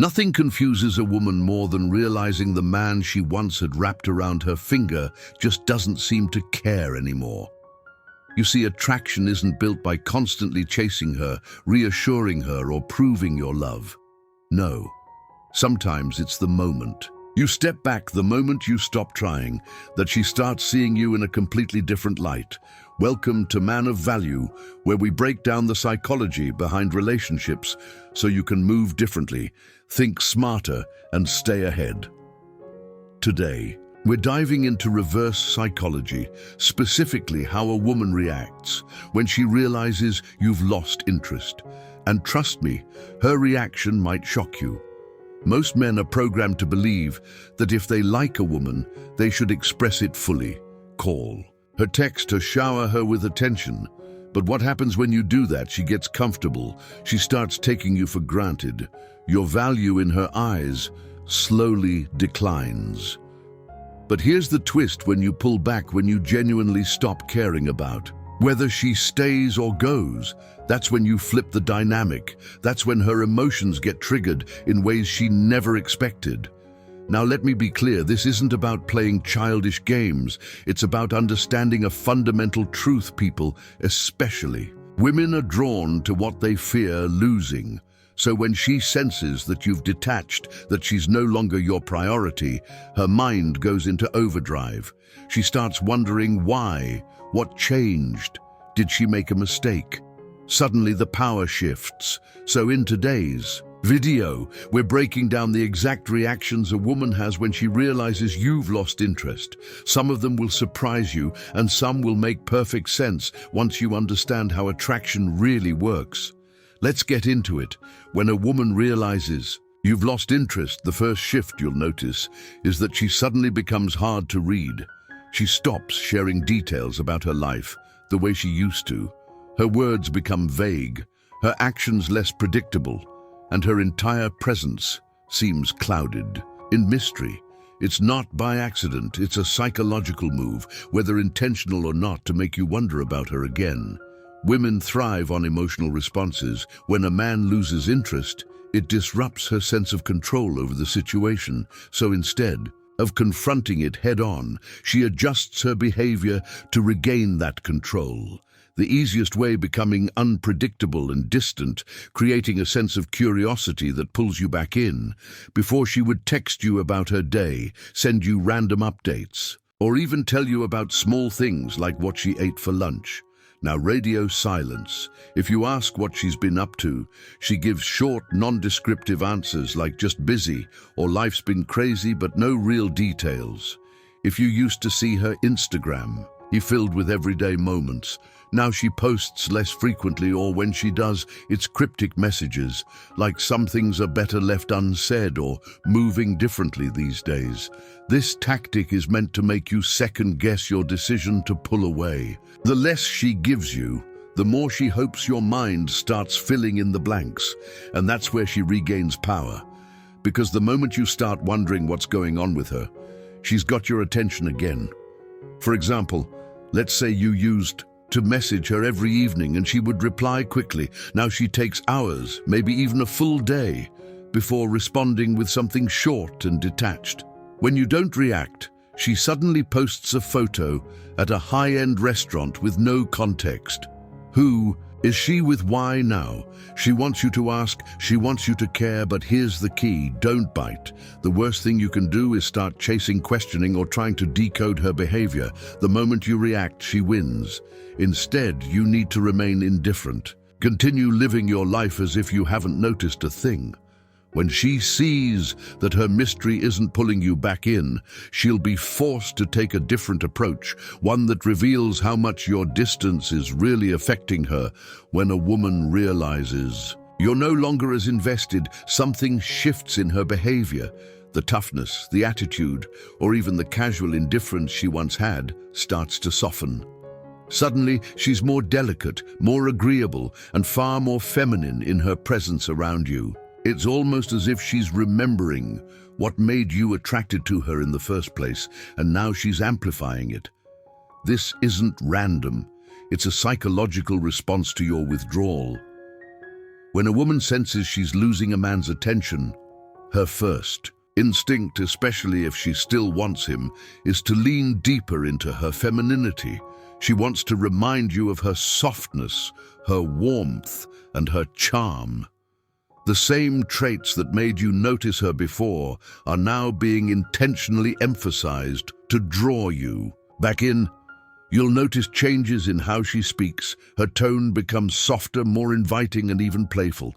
Nothing confuses a woman more than realizing the man she once had wrapped around her finger just doesn't seem to care anymore. You see, attraction isn't built by constantly chasing her, reassuring her, or proving your love. No. Sometimes it's the moment. You step back the moment you stop trying, that she starts seeing you in a completely different light. Welcome to Man of Value, where we break down the psychology behind relationships so you can move differently, think smarter, and stay ahead. Today, we're diving into reverse psychology, specifically how a woman reacts when she realizes you've lost interest. And trust me, her reaction might shock you. Most men are programmed to believe that if they like a woman, they should express it fully. Call her, text her, shower her with attention. But what happens when you do that? She gets comfortable. She starts taking you for granted. Your value in her eyes slowly declines. But here's the twist: when you pull back, when you genuinely stop caring about whether she stays or goes, that's when you flip the dynamic. That's when her emotions get triggered in ways she never expected. Now let me be clear, this isn't about playing childish games. It's about understanding a fundamental truth. People, especially women, are drawn to what they fear losing. So when she senses that you've detached, that she's no longer your priority, her mind goes into overdrive. She starts wondering why. What changed? Did she make a mistake? Suddenly the power shifts. So in today's video, we're breaking down the exact reactions a woman has when she realizes you've lost interest. Some of them will surprise you, and some will make perfect sense once you understand how attraction really works. Let's get into it. When a woman realizes you've lost interest, the first shift you'll notice is that she suddenly becomes hard to read. She stops sharing details about her life the way she used to. Her words become vague, her actions less predictable, and her entire presence seems clouded in mystery. It's not by accident, it's a psychological move, whether intentional or not, to make you wonder about her again. Women thrive on emotional responses. When a man loses interest, it disrupts her sense of control over the situation. So instead of confronting it head-on, she adjusts her behavior to regain that control. The easiest way: becoming unpredictable and distant, creating a sense of curiosity that pulls you back in. Before, she would text you about her day, send you random updates, or even tell you about small things like what she ate for lunch. Now radio silence. If you ask what she's been up to, she gives short, non-descriptive answers like "just busy" or "life's been crazy," but no real details. If you used to see her Instagram, filled with everyday moments, now she posts less frequently, or when she does, it's cryptic messages, like "some things are better left unsaid" or "moving differently these days." This tactic is meant to make you second-guess your decision to pull away. The less she gives you, the more she hopes your mind starts filling in the blanks, and that's where she regains power. Because the moment you start wondering what's going on with her, she's got your attention again. For example, let's say you used to message her every evening and she would reply quickly. Now she takes hours, maybe even a full day, before responding with something short and detached. When you don't react, she suddenly posts a photo at a high-end restaurant with no context. Who is she with? Why now? She wants you to ask, she wants you to care, but here's the key: don't bite. The worst thing you can do is start chasing, questioning, or trying to decode her behavior. The moment you react, she wins. Instead, you need to remain indifferent. Continue living your life as if you haven't noticed a thing. When she sees that her mystery isn't pulling you back in, she'll be forced to take a different approach, one that reveals how much your distance is really affecting her. When a woman realizes you're no longer as invested, something shifts in her behavior. The toughness, the attitude, or even the casual indifference she once had starts to soften. Suddenly, she's more delicate, more agreeable, and far more feminine in her presence around you. It's almost as if she's remembering what made you attracted to her in the first place, and now she's amplifying it. This isn't random. It's a psychological response to your withdrawal. When a woman senses she's losing a man's attention, Her first instinct, especially if she still wants him, is to lean deeper into her femininity. She wants to remind you of her softness, her warmth, and her charm. The same traits that made you notice her before are now being intentionally emphasized to draw you back in. You'll notice changes in how she speaks. Her tone becomes softer, more inviting, and even playful.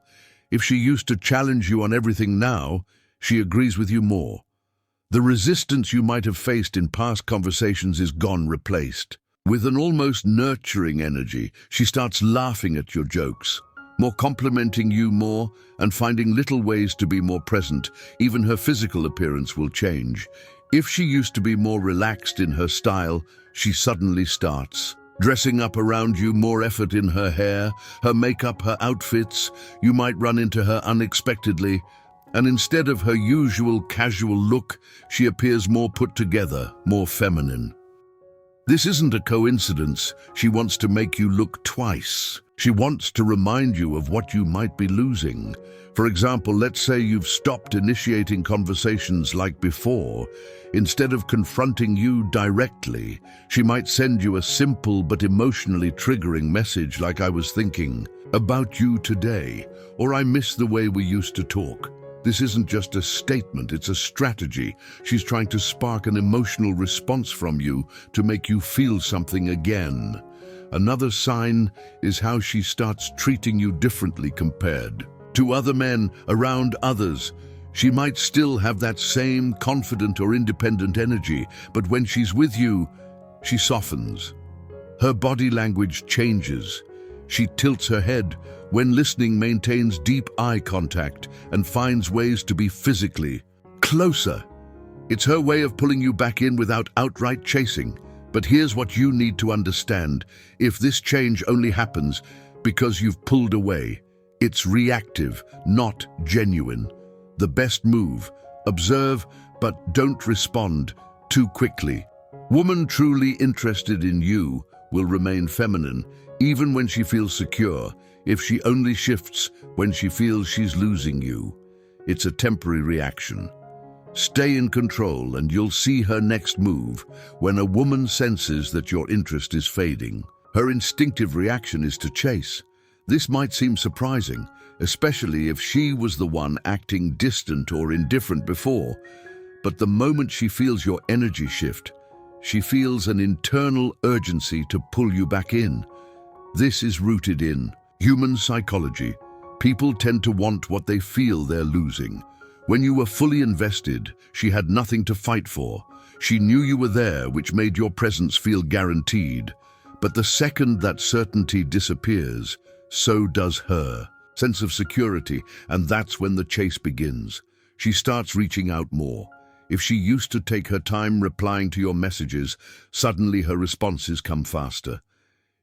If she used to challenge you on everything, now she agrees with you more. The resistance you might have faced in past conversations is gone, replaced with an almost nurturing energy. She starts laughing at your jokes, more complimenting you more, and finding little ways to be more present. Even her physical appearance will change. If she used to be more relaxed in her style, she suddenly starts dressing up around you, more effort in her hair, her makeup, her outfits. You might run into her unexpectedly, and instead of her usual casual look, she appears more put together, more feminine. This isn't a coincidence. She wants to make you look twice. She wants to remind you of what you might be losing. For example, let's say you've stopped initiating conversations like before. Instead of confronting you directly, she might send you a simple but emotionally triggering message like, "I was thinking about you today," or "I miss the way we used to talk." This isn't just a statement, it's a strategy. She's trying to spark an emotional response from you to make you feel something again. Another sign is how she starts treating you differently compared to other men around others. She might still have that same confident or independent energy, but when she's with you, she softens. Her body language changes. She tilts her head. When listening, maintains deep eye contact and finds ways to be physically closer. It's her way of pulling you back in without outright chasing. But here's what you need to understand. If this change only happens because you've pulled away, it's reactive, not genuine. The best move: observe, but don't respond too quickly. Woman truly interested in you will remain feminine, even when she feels secure. If she only shifts when she feels she's losing you, it's a temporary reaction. Stay in control and you'll see her next move. When a woman senses that your interest is fading, her instinctive reaction is to chase. This might seem surprising, especially if she was the one acting distant or indifferent before. But the moment she feels your energy shift, she feels an internal urgency to pull you back in. This is rooted in human psychology. People tend to want what they feel they're losing. When you were fully invested, she had nothing to fight for. She knew you were there, which made your presence feel guaranteed. But the second that certainty disappears, so does her sense of security, and that's when the chase begins. She starts reaching out more. If she used to take her time replying to your messages, suddenly her responses come faster.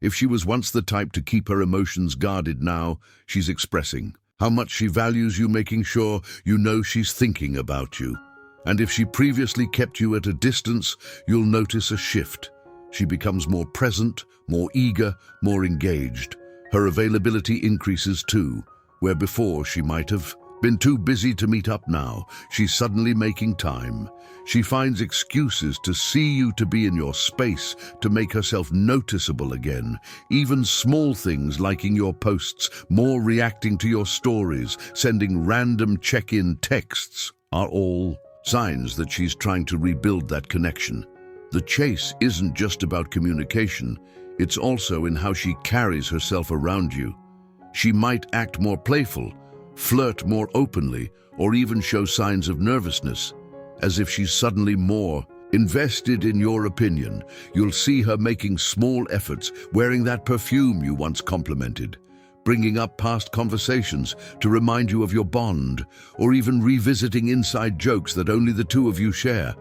If she was once the type to keep her emotions guarded, now she's expressing how much she values you, making sure you know she's thinking about you. And if she previously kept you at a distance, you'll notice a shift. She becomes more present, more eager, more engaged. Her availability increases too. Where before she might have been too busy to meet up, now she's suddenly making time. She finds excuses to see you, to be in your space, to make herself noticeable again. Even small things, liking your posts, more reacting to your stories, sending random check-in texts, are all signs that she's trying to rebuild that connection. The chase isn't just about communication, it's also in how she carries herself around you. She might act more playful, flirt more openly, or even show signs of nervousness, as if she's suddenly more invested in your opinion. You'll see her making small efforts, wearing that perfume you once complimented, bringing up past conversations to remind you of your bond, or even revisiting inside jokes that only the two of you share.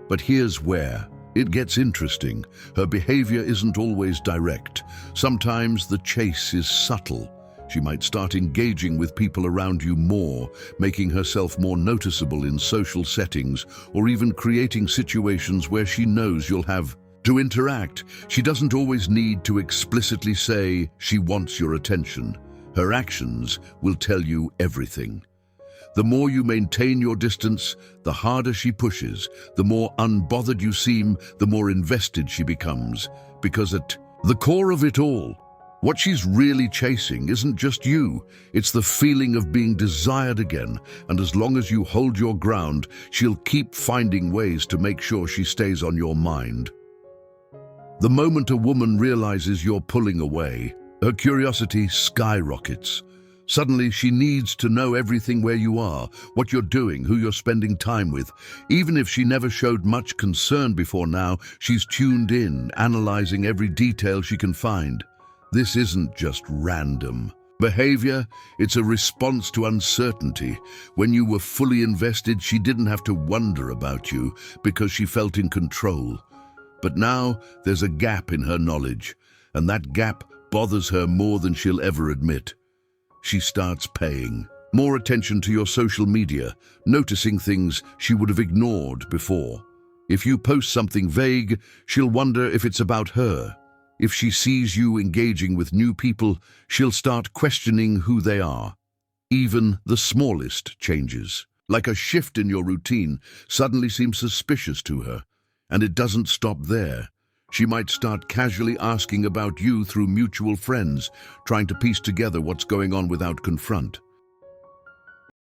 But here's where it gets interesting. Her behavior isn't always direct. Sometimes the chase is subtle. She might start engaging with people around you more, making herself more noticeable in social settings, or even creating situations where she knows you'll have to interact. She doesn't always need to explicitly say she wants your attention. Her actions will tell you everything. The more you maintain your distance, the harder she pushes. The more unbothered you seem, the more invested she becomes. Because at the core of it all, what she's really chasing isn't just you, it's the feeling of being desired again, and as long as you hold your ground, she'll keep finding ways to make sure she stays on your mind. The moment a woman realizes you're pulling away, her curiosity skyrockets. Suddenly, she needs to know everything: where you are, what you're doing, who you're spending time with. Even if she never showed much concern before now, she's tuned in, analyzing every detail she can find. This isn't just random behavior, it's a response to uncertainty. When you were fully invested, she didn't have to wonder about you because she felt in control. But now there's a gap in her knowledge, and that gap bothers her more than she'll ever admit. She starts paying more attention to your social media, noticing things she would have ignored before. If you post something vague, she'll wonder if it's about her. If she sees you engaging with new people, she'll start questioning who they are. Even the smallest changes, like a shift in your routine, suddenly seem suspicious to her. And it doesn't stop there. She might start casually asking about you through mutual friends, trying to piece together what's going on without confront.